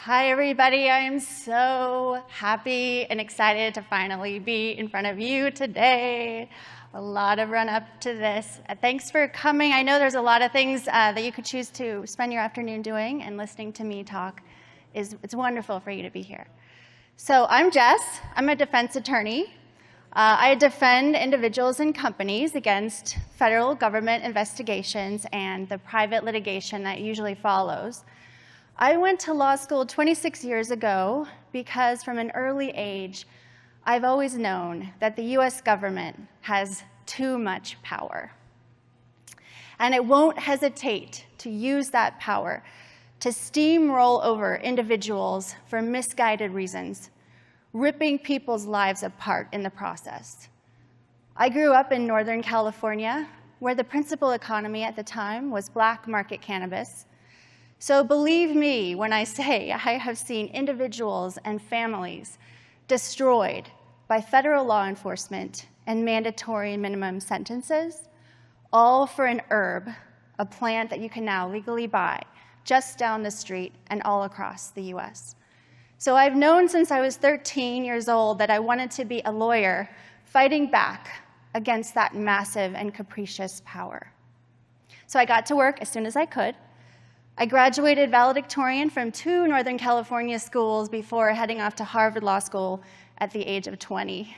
Hi, everybody. I'm so happy and excited to finally be in front of you today. A lot of run up to this. Thanks for coming. I know there's a lot of things that you could choose to spend your afternoon doing, and listening to me talk it's wonderful for you to be here. So I'm Jess. I'm a defense attorney. I defend individuals and companies against federal government investigations and the private litigation that usually follows. I went to law school 26 years ago because from an early age, I've always known that the US government has too much power. And it won't hesitate to use that power to steamroll over individuals for misguided reasons, ripping people's lives apart in the process. I grew up in Northern California, where the principal economy at the time was black market cannabis. So believe me when I say I have seen individuals and families destroyed by federal law enforcement and mandatory minimum sentences, all for an herb, a plant that you can now legally buy just down the street and all across the US. So I've known since I was 13 years old that I wanted to be a lawyer fighting back against that massive and capricious power. So I got to work as soon as I could. I graduated valedictorian from 2 Northern California schools before heading off to Harvard Law School at the age of 20.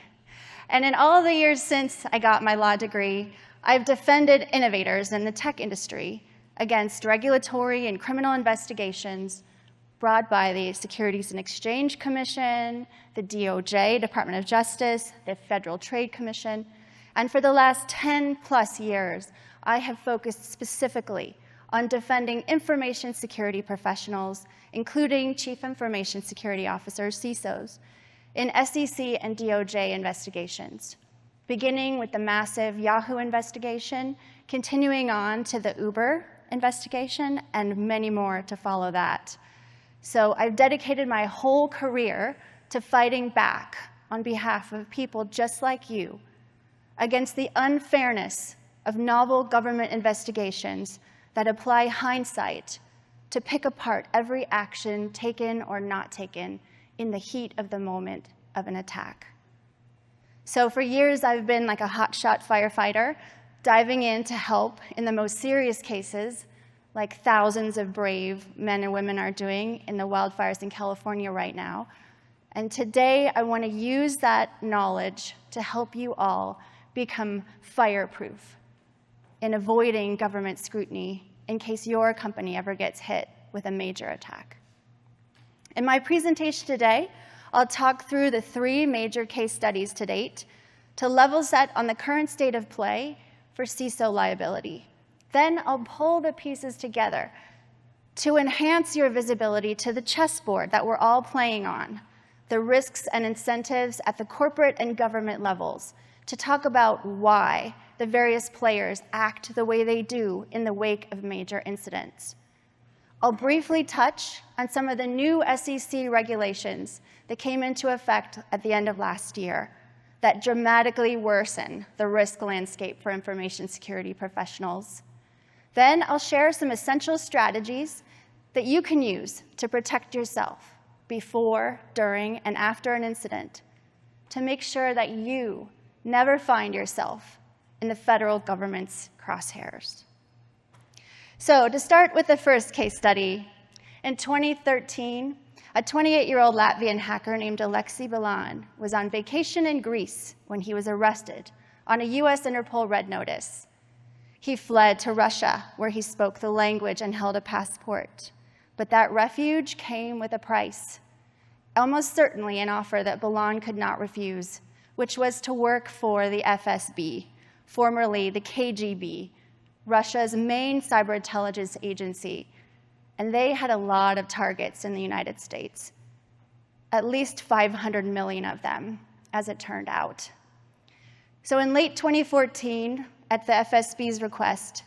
And in all the years since I got my law degree, I've defended innovators in the tech industry against regulatory and criminal investigations brought by the Securities and Exchange Commission, the DOJ, Department of Justice, the Federal Trade Commission. And for the last 10+ years, I have focused specifically on defending information security professionals, including Chief Information Security Officers, CISOs, in SEC and DOJ investigations, beginning with the massive Yahoo investigation, continuing on to the Uber investigation, and many more to follow that. So I've dedicated my whole career to fighting back on behalf of people just like you against the unfairness of novel government investigations that apply hindsight to pick apart every action taken or not taken in the heat of the moment of an attack. So for years, I've been like a hotshot firefighter, diving in to help in the most serious cases, like thousands of brave men and women are doing in the wildfires in California right now. And today, I want to use that knowledge to help you all become fireproof in avoiding government scrutiny in case your company ever gets hit with a major attack. In my presentation today, I'll talk through the 3 major case studies to date to level set on the current state of play for CISO liability. Then I'll pull the pieces together to enhance your visibility to the chessboard that we're all playing on, the risks and incentives at the corporate and government levels, to talk about why the various players act the way they do in the wake of major incidents. I'll briefly touch on some of the new SEC regulations that came into effect at the end of last year that dramatically worsen the risk landscape for information security professionals. Then I'll share some essential strategies that you can use to protect yourself before, during, and after an incident to make sure that you never find yourself in the federal government's crosshairs. So to start with the first case study, in 2013, a 28-year-old Latvian hacker named Alexei Bilan was on vacation in Greece when he was arrested on a US Interpol Red Notice. He fled to Russia, where he spoke the language and held a passport. But that refuge came with a price, almost certainly an offer that Bilan could not refuse, which was to work for the FSB, formerly the KGB, Russia's main cyber intelligence agency. And they had a lot of targets in the United States, at least 500 million of them, as it turned out. So in late 2014, at the FSB's request,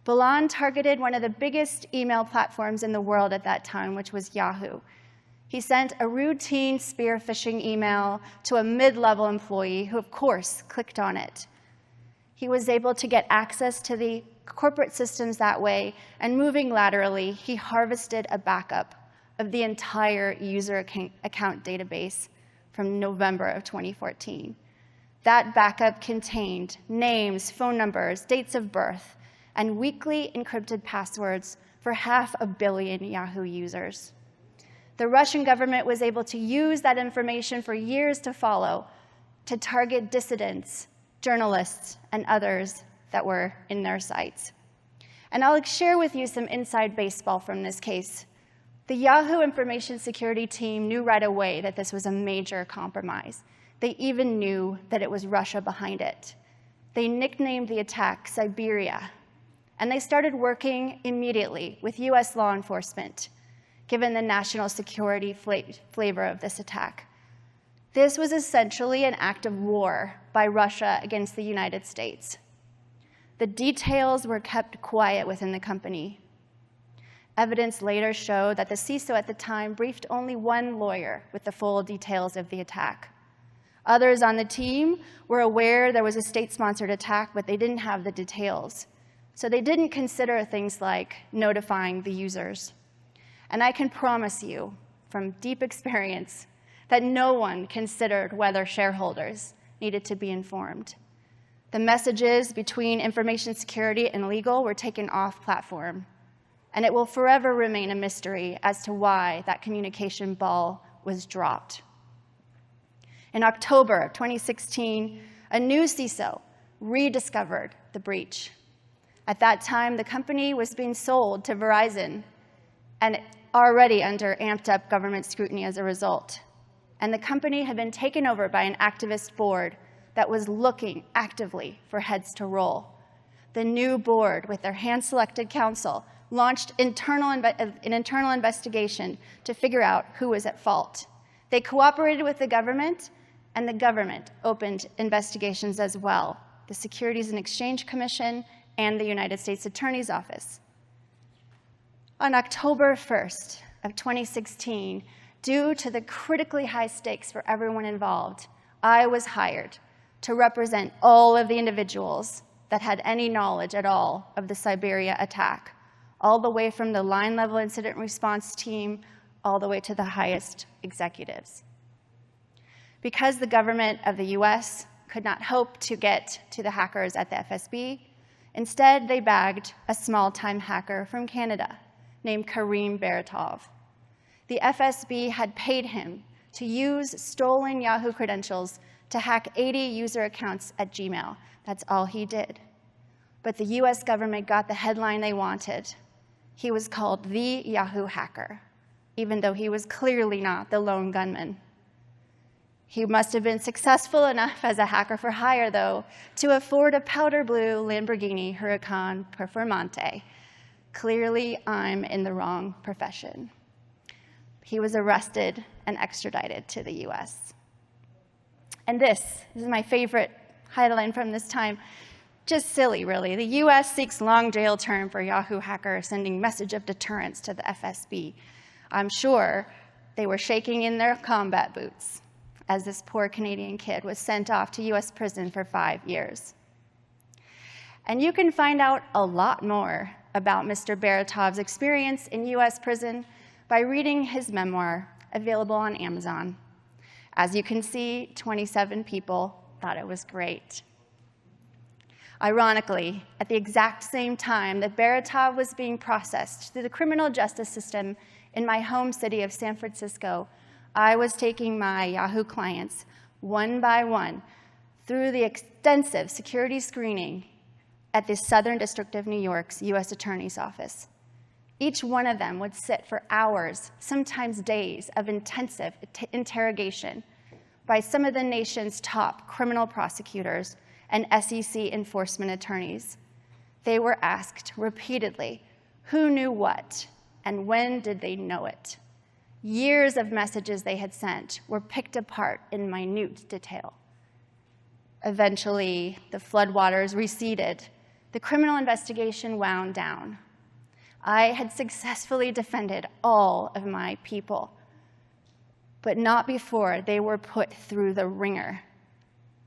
Bilan targeted one of the biggest email platforms in the world at that time, which was Yahoo. He sent a routine spear phishing email to a mid-level employee who, of course, clicked on it. He was able to get access to the corporate systems that way, and moving laterally, he harvested a backup of the entire user account database from November of 2014. That backup contained names, phone numbers, dates of birth, and weekly encrypted passwords for 500 million Yahoo users. The Russian government was able to use that information for years to follow to target dissidents, journalists, and others that were in their sites. And I'll share with you some inside baseball from this case. The Yahoo information security team knew right away that this was a major compromise. They even knew that it was Russia behind it. They nicknamed the attack Siberia, and they started working immediately with US law enforcement, given the national security flavor of this attack. This was essentially an act of war by Russia against the United States. The details were kept quiet within the company. Evidence later showed that the CISO at the time briefed only one lawyer with the full details of the attack. Others on the team were aware there was a state-sponsored attack, but they didn't have the details. So they didn't consider things like notifying the users. And I can promise you, from deep experience, that no one considered whether shareholders needed to be informed. The messages between information security and legal were taken off platform, and it will forever remain a mystery as to why that communication ball was dropped. In October of 2016, a new CISO rediscovered the breach. At that time, the company was being sold to Verizon and already under amped-up government scrutiny as a result. And the company had been taken over by an activist board that was looking actively for heads to roll. The new board, with their hand-selected counsel, launched an internal investigation to figure out who was at fault. They cooperated with the government, and the government opened investigations as well, the Securities and Exchange Commission and the United States Attorney's Office. On October 1st of 2016, due to the critically high stakes for everyone involved, I was hired to represent all of the individuals that had any knowledge at all of the Siberia attack, all the way from the line-level incident response team all the way to the highest executives. Because the government of the US could not hope to get to the hackers at the FSB, instead they bagged a small-time hacker from Canada named Karim Baratov. The FSB had paid him to use stolen Yahoo credentials to hack 80 user accounts at Gmail. That's all he did. But the US government got the headline they wanted. He was called the Yahoo hacker, even though he was clearly not the lone gunman. He must have been successful enough as a hacker for hire, though, to afford a powder blue Lamborghini Huracan Performante. Clearly, I'm in the wrong profession. He was arrested and extradited to the US. And this is my favorite headline from this time. Just silly, really. The US seeks long jail term for Yahoo hacker sending message of deterrence to the FSB. I'm sure they were shaking in their combat boots as this poor Canadian kid was sent off to US prison for 5 years. And you can find out a lot more about Mr. Baratov's experience in US prison by reading his memoir, available on Amazon. As you can see, 27 people thought it was great. Ironically, at the exact same time that Baratov was being processed through the criminal justice system in my home city of San Francisco, I was taking my Yahoo clients one by one through the extensive security screening at the Southern District of New York's US Attorney's Office. Each one of them would sit for hours, sometimes days, of intensive interrogation by some of the nation's top criminal prosecutors and SEC enforcement attorneys. They were asked repeatedly, who knew what, and when did they know it? Years of messages they had sent were picked apart in minute detail. Eventually, the floodwaters receded. The criminal investigation wound down. I had successfully defended all of my people, but not before they were put through the ringer.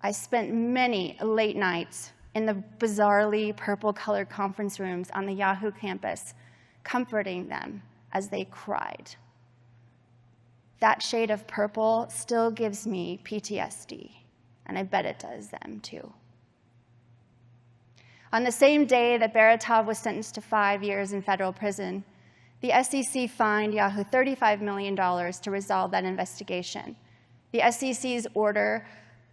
I spent many late nights in the bizarrely purple-colored conference rooms on the Yahoo campus, comforting them as they cried. that shade of purple still gives me PTSD, and I bet it does them too. On the same day that Baratov was sentenced to 5 years in federal prison, the SEC fined Yahoo $35 million to resolve that investigation. The SEC's order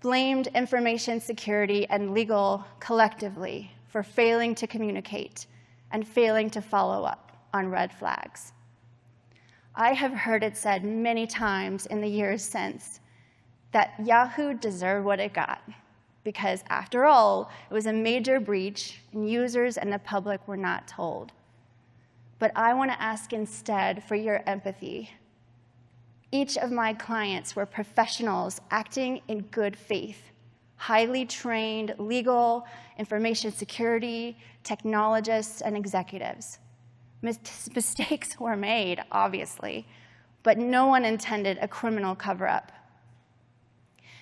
blamed information security and legal collectively for failing to communicate and failing to follow up on red flags. I have heard it said many times in the years since that Yahoo deserved what it got, because after all, it was a major breach and users and the public were not told. But I want to ask instead for your empathy. Each of my clients were professionals acting in good faith, highly trained legal, information security, technologists, and executives. Mistakes were made, obviously, but no one intended a criminal cover-up.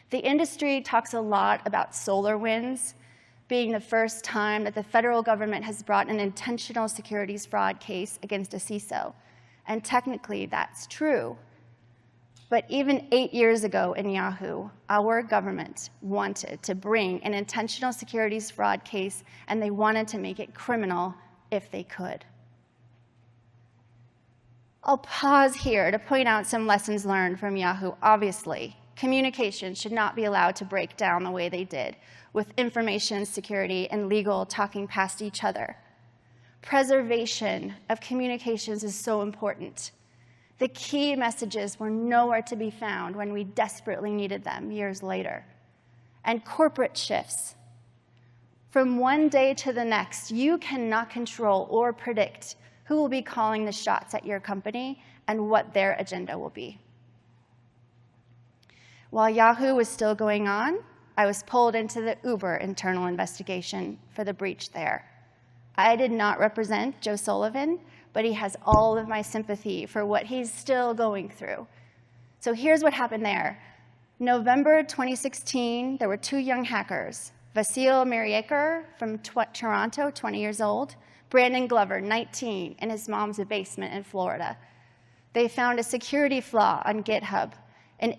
The industry talks a lot about Solarwinds being the first time that the federal government has brought an intentional securities fraud case against a CISO, and technically that's true. But even 8 years ago in Yahoo, our government wanted to bring an intentional securities fraud case, and they wanted to make it criminal if they could. I'll pause here to point out some lessons learned from Yahoo. Obviously, communication should not be allowed to break down the way they did, with information security and legal talking past each other. Preservation of communications is so important. The key messages were nowhere to be found when we desperately needed them years later. And corporate shifts. From one day to the next, you cannot control or predict who will be calling the shots at your company and what their agenda will be. While Yahoo was still going on, I was pulled into the Uber internal investigation for the breach there. I did not represent Joe Sullivan, but he has all of my sympathy for what he's still going through. So here's what happened there. November 2016, there were 2 young hackers, Vasil Mariaker from Toronto, 20 years old, Brandon Glover, 19, in his mom's basement in Florida. They found a security flaw on GitHub, an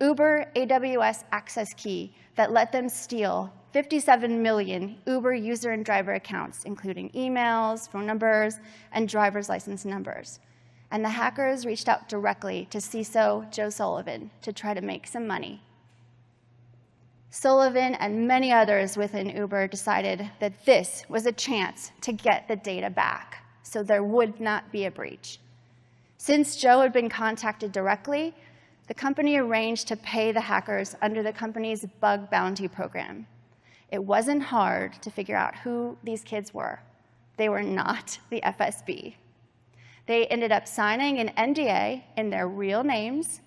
Uber AWS access key that let them steal 57 million Uber user and driver accounts, including emails, phone numbers, and driver's license numbers. And the hackers reached out directly to CISO Joe Sullivan to try to make some money. Sullivan and many others within Uber decided that this was a chance to get the data back, so there would not be a breach. Since Joe had been contacted directly, the company arranged to pay the hackers under the company's bug bounty program. It wasn't hard to figure out who these kids were. They were not the FSB. They ended up signing an NDA in their real names,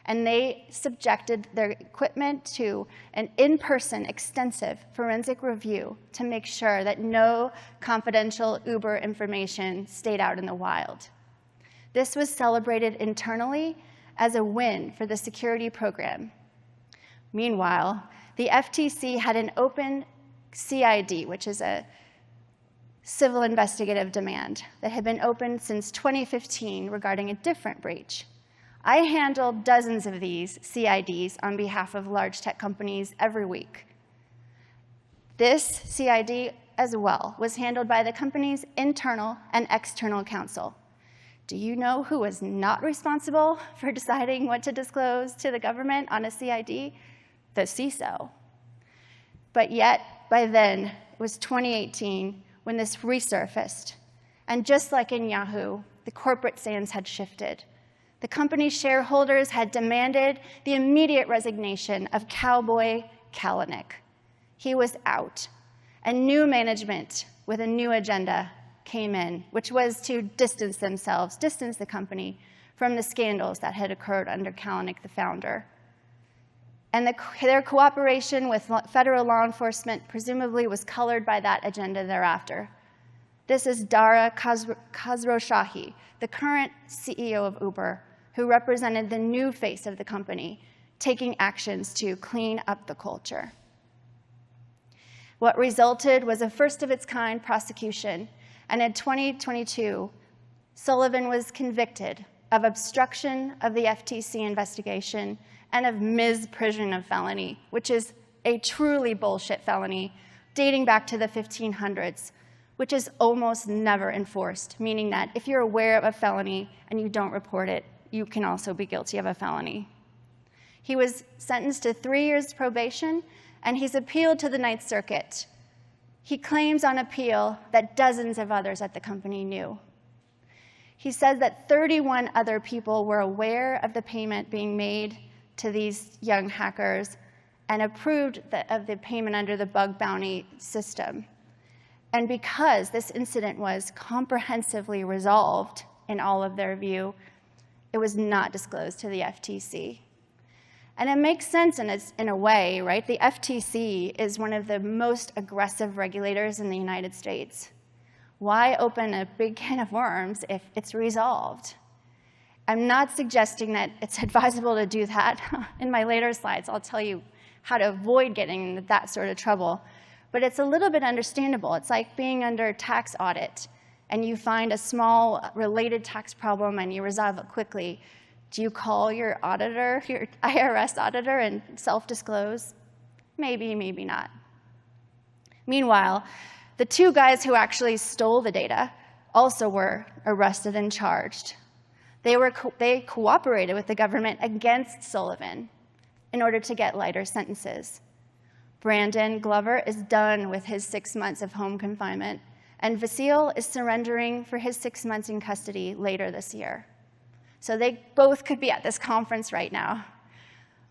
and they subjected their equipment to an in-person extensive forensic review to make sure that no confidential Uber information stayed out in the wild. This was celebrated internally as a win for the security program. Meanwhile, the FTC had an open CID, which is a civil investigative demand, that had been open since 2015 regarding a different breach. I handled dozens of these CIDs on behalf of large tech companies every week. This CID as well was handled by the company's internal and external counsel. Do you know who was not responsible for deciding what to disclose to the government on a CID? The CISO. But yet, by then, it was 2018 when this resurfaced. And just like in Yahoo, the corporate sands had shifted. The company's shareholders had demanded the immediate resignation of Cowboy Kalanick. He was out, and new management with a new agenda came in, which was to distance the company from the scandals that had occurred under Kalanick, the founder. And their cooperation with federal law enforcement presumably was colored by that agenda thereafter. This is Dara Khosrowshahi, the current CEO of Uber, who represented the new face of the company, taking actions to clean up the culture. What resulted was a first-of-its-kind prosecution, and in 2022, Sullivan was convicted of obstruction of the FTC investigation, and of misprision of felony, which is a truly bullshit felony dating back to the 1500s, which is almost never enforced, meaning that if you're aware of a felony and you don't report it, you can also be guilty of a felony. He was sentenced to 3 years probation, and he's appealed to the Ninth Circuit. He claims on appeal that dozens of others at the company knew. He says that 31 other people were aware of the payment being made to these young hackers and approved of the payment under the bug bounty system. And because this incident was comprehensively resolved in all of their view, it was not disclosed to the FTC. And it makes sense in a way, right? The FTC is one of the most aggressive regulators in the United States. Why open a big can of worms if it's resolved? I'm not suggesting that it's advisable to do that. In my later slides, I'll tell you how to avoid getting in that sort of trouble. But it's a little bit understandable. It's like being under tax audit, and you find a small related tax problem and you resolve it quickly. Do you call your auditor, your IRS auditor, and self-disclose? Maybe, maybe not. Meanwhile, the 2 guys who actually stole the data also were arrested and charged. They cooperated with the government against Sullivan in order to get lighter sentences. Brandon Glover is done with his 6 months of home confinement, and Vasile is surrendering for his 6 months in custody later this year. So they both could be at this conference right now.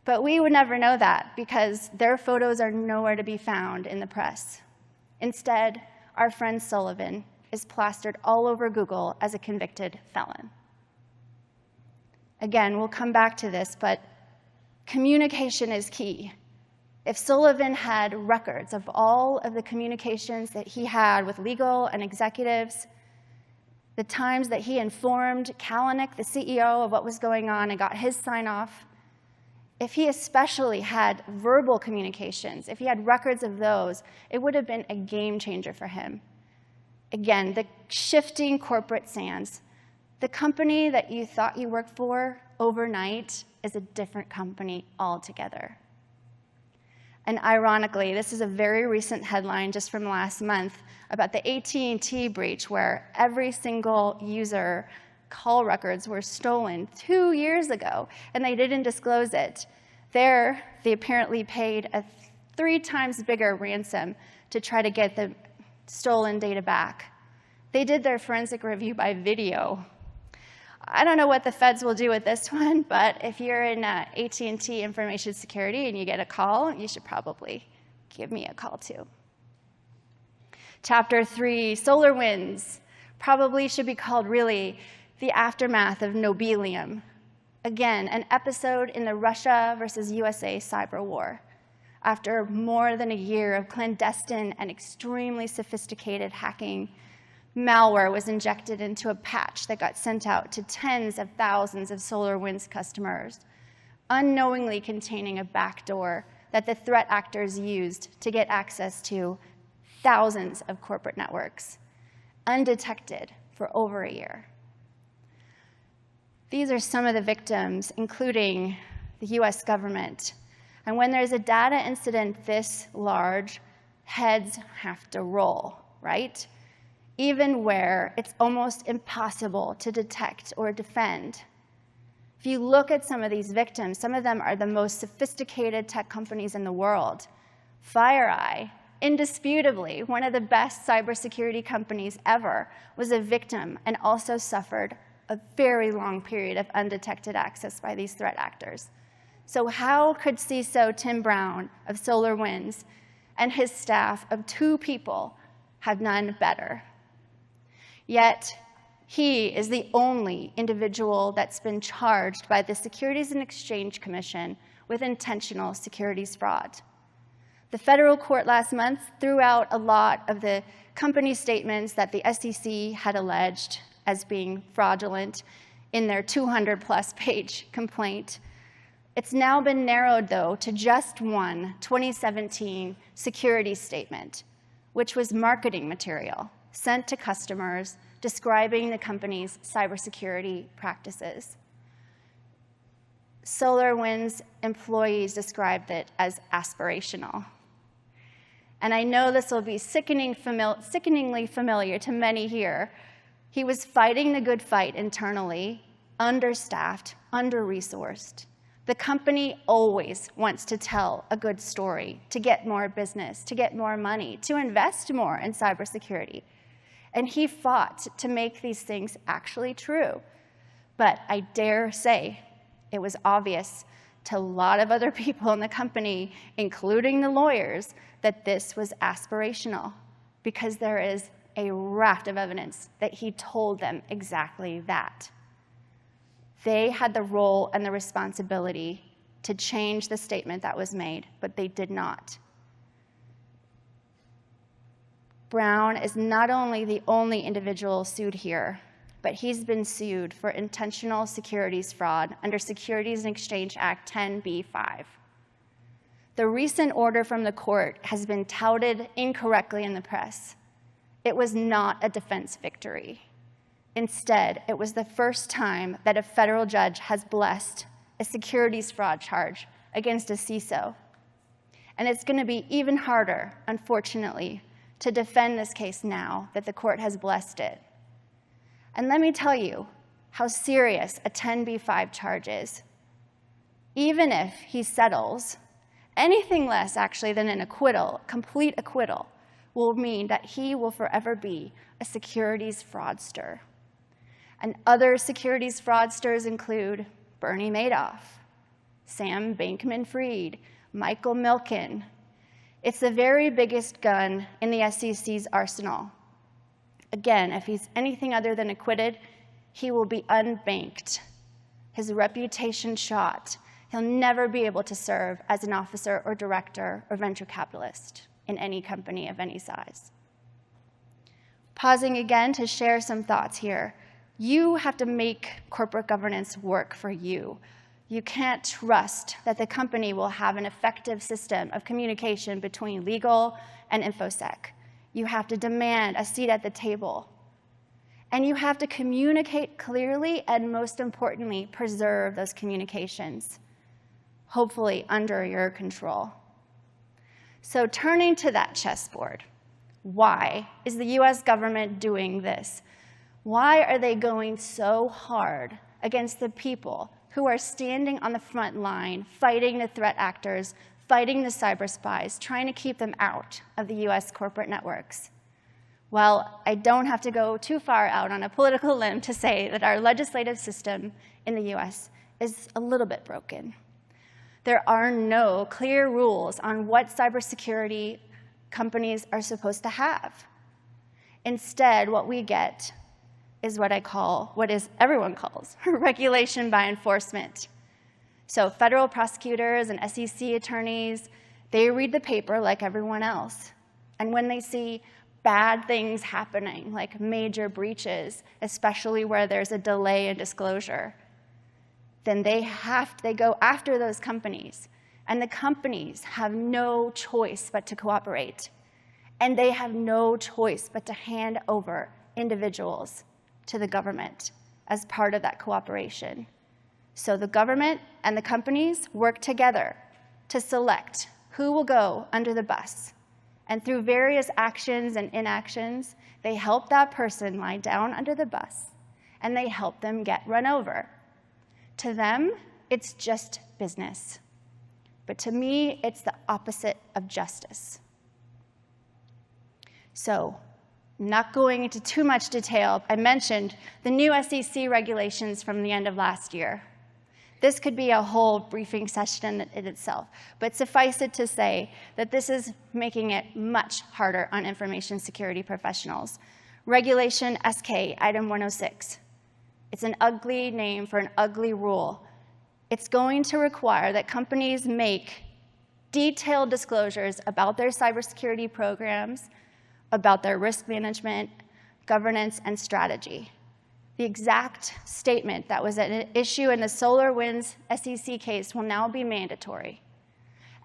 But we would never know that because their photos are nowhere to be found in the press. Instead, our friend Sullivan is plastered all over Google as a convicted felon. Again, we'll come back to this, but communication is key. If Sullivan had records of all of the communications that he had with legal and executives, the times that he informed Kalanick, the CEO, of what was going on and got his sign-off, if he especially had verbal communications, if he had records of those, it would have been a game changer for him. Again, the shifting corporate sands. The company that you thought you worked for overnight is a different company altogether. And ironically, this is a very recent headline just from last month about the AT&T breach where every single user call records were stolen 2 years ago, and they didn't disclose it. There, they apparently paid a 3 times bigger ransom to try to get the stolen data back. They did their forensic review by video. I don't know what the feds will do with this one, but if you're in AT&T information security and you get a call, you should probably give me a call too. Chapter 3, Solarwinds, probably should be called really the aftermath of Nobelium. Again, an episode in the Russia versus USA cyber war. After more than a year of clandestine and extremely sophisticated hacking, malware was injected into a patch that got sent out to tens of thousands of Solarwinds customers, unknowingly containing a backdoor that the threat actors used to get access to thousands of corporate networks, undetected for over a year. These are some of the victims, including the US government. And when there's a data incident this large, heads have to roll, right? Even where it's almost impossible to detect or defend. If you look at some of these victims, some of them are the most sophisticated tech companies in the world. FireEye, indisputably one of the best cybersecurity companies ever, was a victim and also suffered a very long period of undetected access by these threat actors. So how could CISO Tim Brown of Solarwinds and his staff of 2 people have none better? Yet, he is the only individual that's been charged by the Securities and Exchange Commission with intentional securities fraud. The federal court last month threw out a lot of the company statements that the SEC had alleged as being fraudulent in their 200-plus page complaint. It's now been narrowed, though, to just one 2017 security statement, which was marketing material sent to customers describing the company's cybersecurity practices. Solarwinds employees described it as aspirational. And I know this will be sickeningly familiar to many here. He was fighting the good fight internally, understaffed, under-resourced. The company always wants to tell a good story, to get more business, to get more money, to invest more in cybersecurity. And he fought to make these things actually true. But I dare say it was obvious to a lot of other people in the company, including the lawyers, that this was aspirational, because there is a raft of evidence that he told them exactly that. They had the role and the responsibility to change the statement that was made, but they did not. Brown is not only the only individual sued here, but he's been sued for intentional securities fraud under Securities and Exchange Act 10b-5. The recent order from the court has been touted incorrectly in the press. It was not a defense victory. Instead, it was the first time that a federal judge has blessed a securities fraud charge against a CISO. And it's going to be even harder, unfortunately, to defend this case now that the court has blessed it. And let me tell you how serious a 10b-5 charge is. Even if he settles, anything less actually than an acquittal, complete acquittal, will mean that he will forever be a securities fraudster. And other securities fraudsters include Bernie Madoff, Sam Bankman-Fried, Michael Milken. It's the very biggest gun in the SEC's arsenal. Again, if he's anything other than acquitted, he will be unbanked, his reputation shot. He'll never be able to serve as an officer or director or venture capitalist in any company of any size. Pausing again to share some thoughts here. You have to make corporate governance work for you. You can't trust that the company will have an effective system of communication between legal and InfoSec. You have to demand a seat at the table. And you have to communicate clearly and, most importantly, preserve those communications, hopefully under your control. So turning to that chessboard, why is the US government doing this? Why are they going so hard against the people who are standing on the front line, fighting the threat actors, fighting the cyber spies, trying to keep them out of the US corporate networks? Well, I don't have to go too far out on a political limb to say that our legislative system in the US is a little bit broken. There are no clear rules on what cybersecurity companies are supposed to have. Instead, what we get is what everyone calls regulation by enforcement. So federal prosecutors and SEC attorneys, they read the paper like everyone else. And when they see bad things happening, like major breaches, especially where there's a delay in disclosure, then they go after those companies. And the companies have no choice but to cooperate. And they have no choice but to hand over individuals to the government as part of that cooperation. So the government and the companies work together to select who will go under the bus. And through various actions and inactions, they help that person lie down under the bus, and they help them get run over. To them, it's just business. But to me, it's the opposite of justice. So, not going into too much detail, I mentioned the new SEC regulations from the end of last year. This could be a whole briefing session in itself, but suffice it to say that this is making it much harder on information security professionals. Regulation SK, item 106. It's an ugly name for an ugly rule. It's going to require that companies make detailed disclosures about their cybersecurity programs, about their risk management, governance, and strategy. The exact statement that was at issue in the Solarwinds SEC case will now be mandatory.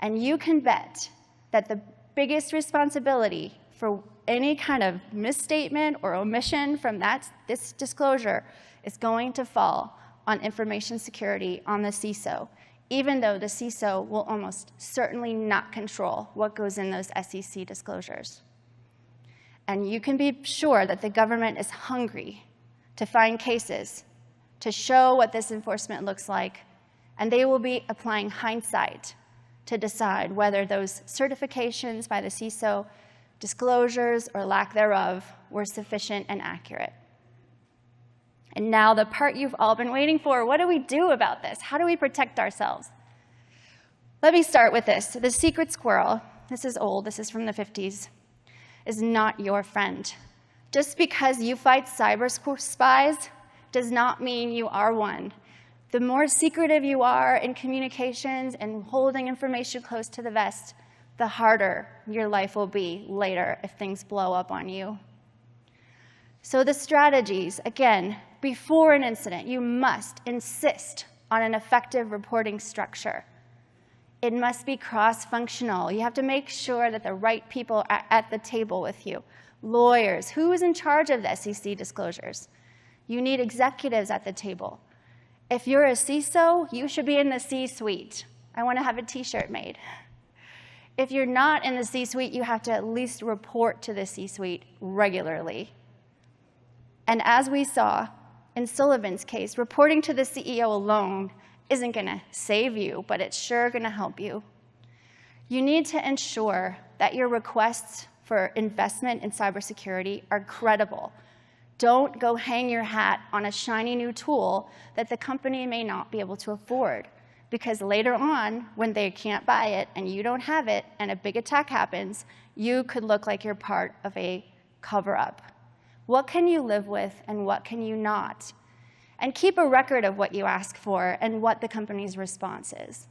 And you can bet that the biggest responsibility for any kind of misstatement or omission from this disclosure is going to fall on information security on the CISO, even though the CISO will almost certainly not control what goes in those SEC disclosures. And you can be sure that the government is hungry to find cases to show what this enforcement looks like, and they will be applying hindsight to decide whether those certifications by the CISO, disclosures or lack thereof, were sufficient and accurate. And now the part you've all been waiting for, what do we do about this? How do we protect ourselves? Let me start with this. The secret squirrel, this is old, this is from the 50s, is not your friend. Just because you fight cyber spies does not mean you are one. The more secretive you are in communications and holding information close to the vest, the harder your life will be later if things blow up on you. So the strategies, again, before an incident, you must insist on an effective reporting structure. It must be cross-functional. You have to make sure that the right people are at the table with you. Lawyers, who is in charge of the SEC disclosures? You need executives at the table. If you're a CISO, you should be in the C-suite. I want to have a t-shirt made. If you're not in the C-suite, you have to at least report to the C-suite regularly. And as we saw in Sullivan's case, reporting to the CEO alone isn't going to save you, but it's sure going to help you. You need to ensure that your requests for investment in cybersecurity are credible. Don't go hang your hat on a shiny new tool that the company may not be able to afford, because later on, when they can't buy it and you don't have it and a big attack happens, you could look like you're part of a cover-up. What can you live with and what can you not? And keep a record of what you ask for and what the company's response is.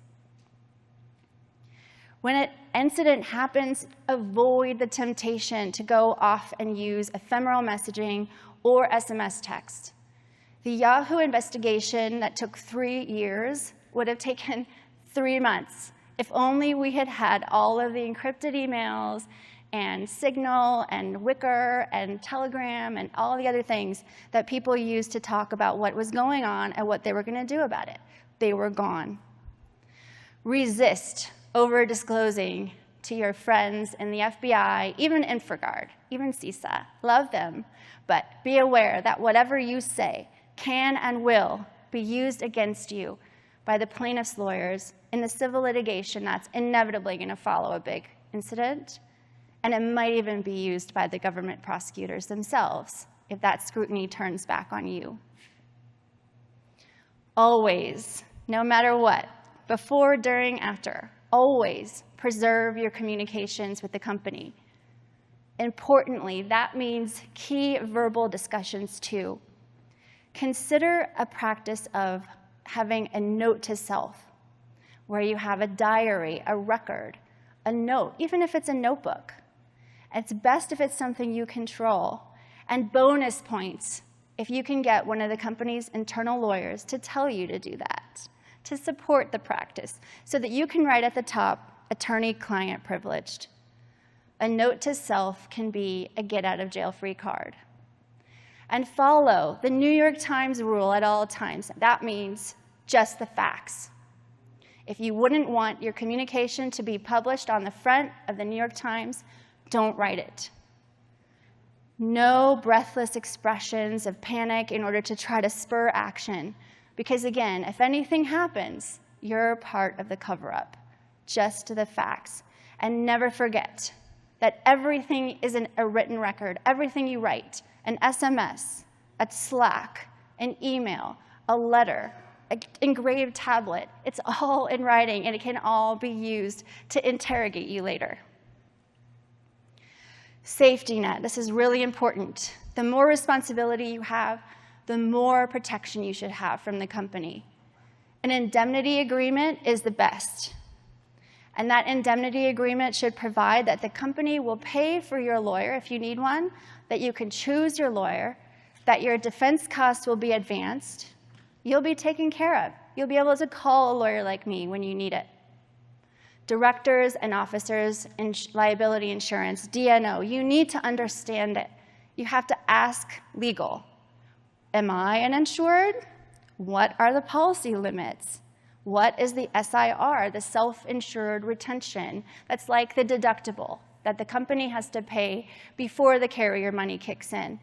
When an incident happens, avoid the temptation to go off and use ephemeral messaging or SMS text. The Yahoo investigation that took 3 years would have taken 3 months if only we had had all of the encrypted emails and Signal and Wicker and Telegram and all the other things that people used to talk about what was going on and what they were going to do about it. They were gone. Resist over-disclosing to your friends in the FBI, even InfoGuard, even CISA. Love them, but be aware that whatever you say can and will be used against you by the plaintiff's lawyers in the civil litigation that's inevitably going to follow a big incident, and it might even be used by the government prosecutors themselves if that scrutiny turns back on you. Always, no matter what, before, during, after, always preserve your communications with the company. Importantly, that means key verbal discussions too. Consider a practice of having a note to self, where you have a diary, a record, a note, even if it's a notebook. It's best if it's something you control. And bonus points if you can get one of the company's internal lawyers to tell you to do that, to support the practice, so that you can write at the top, attorney-client privileged. A note to self can be a get-out-of-jail-free card. And follow the New York Times rule at all times. That means just the facts. If you wouldn't want your communication to be published on the front of the New York Times, don't write it. No breathless expressions of panic in order to try to spur action. Because again, if anything happens, you're part of the cover-up. Just the facts. And never forget that everything isn't a written record. Everything you write, an SMS, a Slack, an email, a letter, an engraved tablet, it's all in writing, and it can all be used to interrogate you later. Safety net, this is really important. The more responsibility you have, the more protection you should have from the company. An indemnity agreement is the best. And that indemnity agreement should provide that the company will pay for your lawyer if you need one, that you can choose your lawyer, that your defense costs will be advanced, you'll be taken care of. You'll be able to call a lawyer like me when you need it. Directors and officers in liability insurance, D&O, you need to understand it. You have to ask legal. Am I an insured? What are the policy limits? What is the SIR, the self-insured retention? That's like the deductible that the company has to pay before the carrier money kicks in.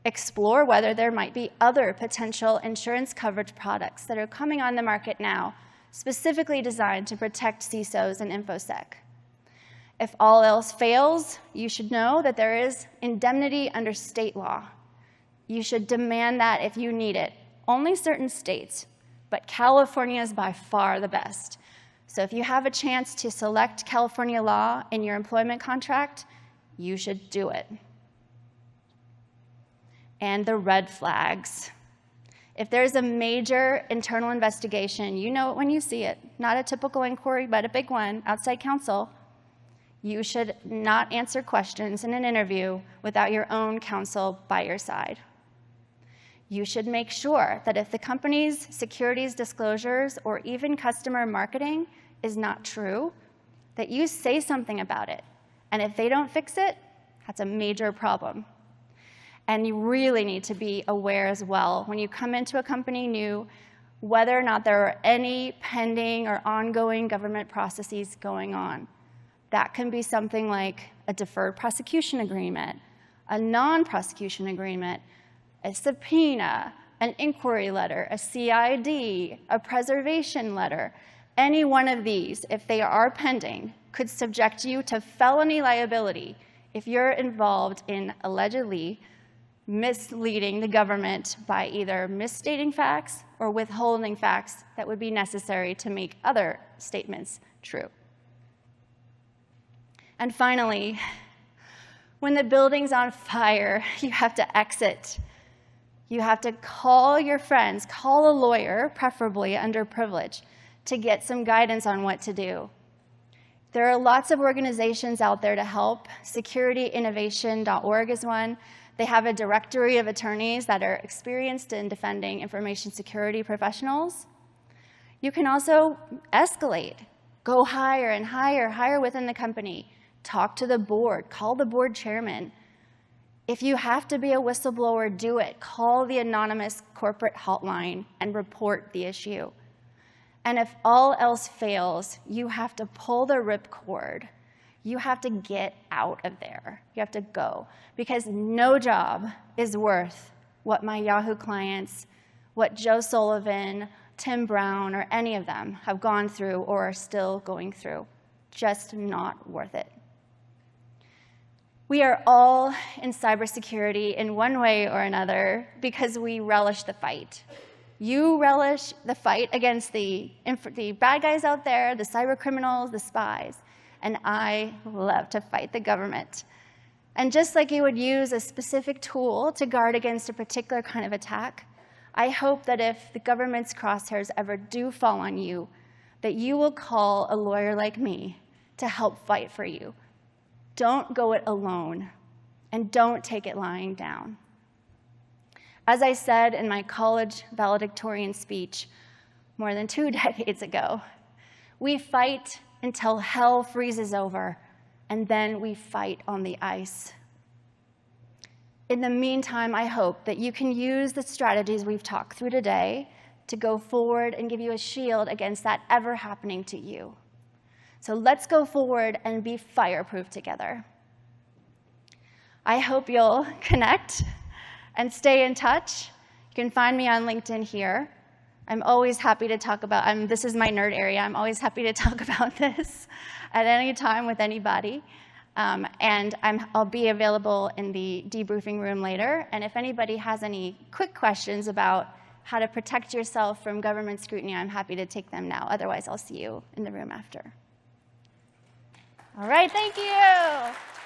Explore whether there might be other potential insurance coverage products that are coming on the market now, specifically designed to protect CISOs and InfoSec. If all else fails, you should know that there is indemnity under state law. You should demand that if you need it. Only certain states, but California is by far the best. So if you have a chance to select California law in your employment contract, you should do it. And the red flags. If there's a major internal investigation, you know it when you see it, not a typical inquiry, but a big one, outside counsel, you should not answer questions in an interview without your own counsel by your side. You should make sure that if the company's securities disclosures or even customer marketing is not true, that you say something about it. And if they don't fix it, that's a major problem. And you really need to be aware as well, when you come into a company new, whether or not there are any pending or ongoing government processes going on. That can be something like a deferred prosecution agreement, a non-prosecution agreement, a subpoena, an inquiry letter, a CID, a preservation letter. Any one of these, if they are pending, could subject you to felony liability if you're involved in allegedly misleading the government by either misstating facts or withholding facts that would be necessary to make other statements true. And finally, when the building's on fire, you have to exit. You have to call your friends, call a lawyer, preferably underprivileged, to get some guidance on what to do. There are lots of organizations out there to help. SecurityInnovation.org is one. They have a directory of attorneys that are experienced in defending information security professionals. You can also escalate. Go higher and higher, higher within the company. Talk to the board. Call the board chairman. If you have to be a whistleblower, do it. Call the anonymous corporate hotline and report the issue. And if all else fails, you have to pull the ripcord. You have to get out of there. You have to go. Because no job is worth what my Yahoo clients, what Joe Sullivan, Tim Brown, or any of them have gone through or are still going through. Just not worth it. We are all in cybersecurity in one way or another because we relish the fight. You relish the fight against the bad guys out there, the cyber criminals, the spies. And I love to fight the government. And just like you would use a specific tool to guard against a particular kind of attack, I hope that if the government's crosshairs ever do fall on you, that you will call a lawyer like me to help fight for you. Don't go it alone, and don't take it lying down. As I said in my college valedictorian speech more than 2 decades ago, we fight until hell freezes over, and then we fight on the ice. In the meantime, I hope that you can use the strategies we've talked through today to go forward and give you a shield against that ever happening to you. So let's go forward and be fireproof together. I hope you'll connect and stay in touch. You can find me on LinkedIn here. I'm always happy to talk about, this is my nerd area, I'm always happy to talk about this at any time with anybody. And I'll be available in the debriefing room later. And if anybody has any quick questions about how to protect yourself from government scrutiny, I'm happy to take them now. Otherwise, I'll see you in the room after. All right, thank you.